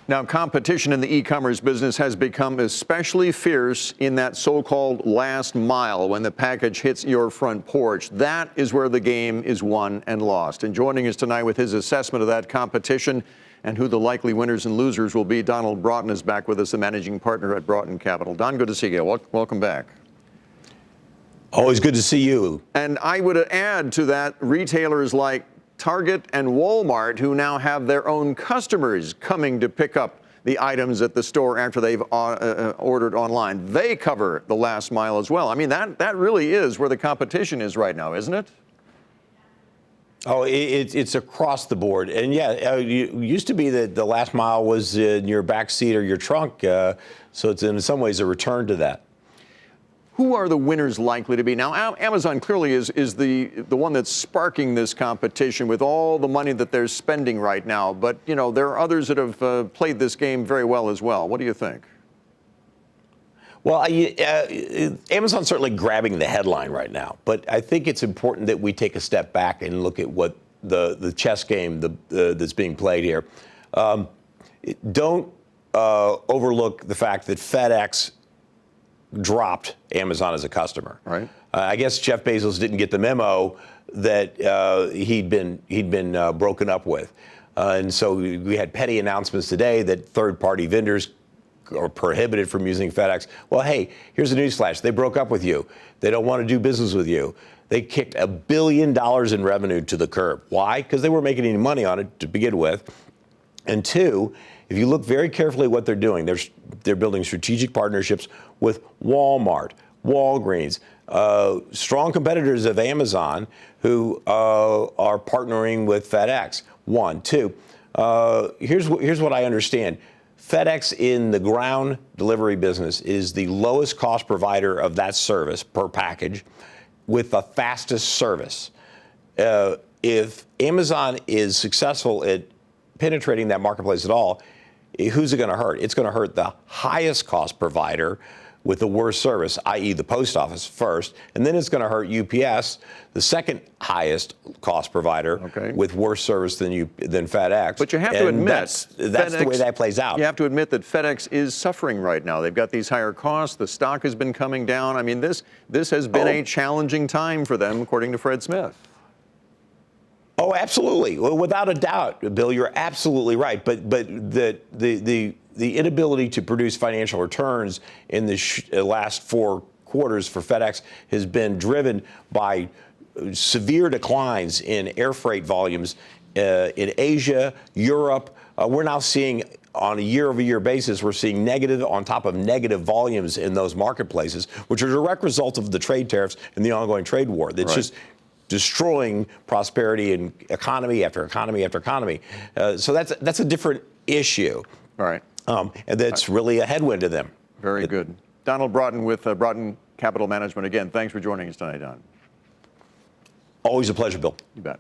Now, competition in the e-commerce business has become especially fierce in that so-called last mile when the package hits your front porch. That is where the game is won and lost. And joining us tonight with his assessment of that competition and who the likely winners and losers will be, Donald Broughton is back with us, the managing partner at Broughton Capital. Don, good to see you. Welcome back. Always good to see you. And I would add to that retailers like Target and Walmart, who now have their own customers coming to pick up the items at the store after they've ordered online. They cover the last mile as well. I mean, that really is where the competition is right now, isn't it? Oh, it's across the board. And yeah, it used to be that the last mile was in your back seat or your trunk. So it's in some ways a return to that. Who are the winners likely to be? Now, Amazon clearly is the one that's sparking this competition with all the money that they're spending right now. But, you know, there are others that have played this game very well as well. What do you think? Well, Amazon's certainly grabbing the headline right now. But I think it's important that we take a step back and look at what the chess game that's being played here. Don't overlook the fact that FedEx dropped Amazon as a customer. Right. I guess Jeff Bezos didn't get the memo that he'd been broken up with, and so we had petty announcements today that third-party vendors are prohibited from using FedEx. Well, hey, here's a newsflash: they broke up with you. They don't want to do business with you. They kicked $1 billion in revenue to the curb. Why? Because they weren't making any money on it to begin with, and two, if you look very carefully at what they're doing, they're building strategic partnerships with Walmart, Walgreens, strong competitors of Amazon who are partnering with FedEx. One. Two, here's what I understand. FedEx in the ground delivery business is the lowest cost provider of that service per package with the fastest service. If Amazon is successful at penetrating that marketplace at all, who's it going to hurt? It's going to hurt the highest cost provider with the worst service, i.e. the post office first, and then it's going to hurt UPS, the second highest cost provider, with worse service than FedEx. But you have to admit, that's FedEx, the way that plays out. You have to admit that FedEx is suffering right now. They've got these higher costs. The stock has been coming down. I mean, this has been a challenging time for them, according to Fred Smith. Oh, absolutely. Well, without a doubt, Bill, you're absolutely right. But the inability to produce financial returns in the last 4 quarters for FedEx has been driven by severe declines in air freight volumes in Asia, Europe. We're now seeing, on a year-over-year basis, we're seeing negative on top of negative volumes in those marketplaces, which are a direct result of the trade tariffs and the ongoing trade war. That's just destroying prosperity and economy after economy after economy. So that's a different issue. All right. And that's really a headwind to them. Very good. Donald Broughton with Broughton Capital Management. Again, thanks for joining us tonight, Don. Always a pleasure, Bill. You bet.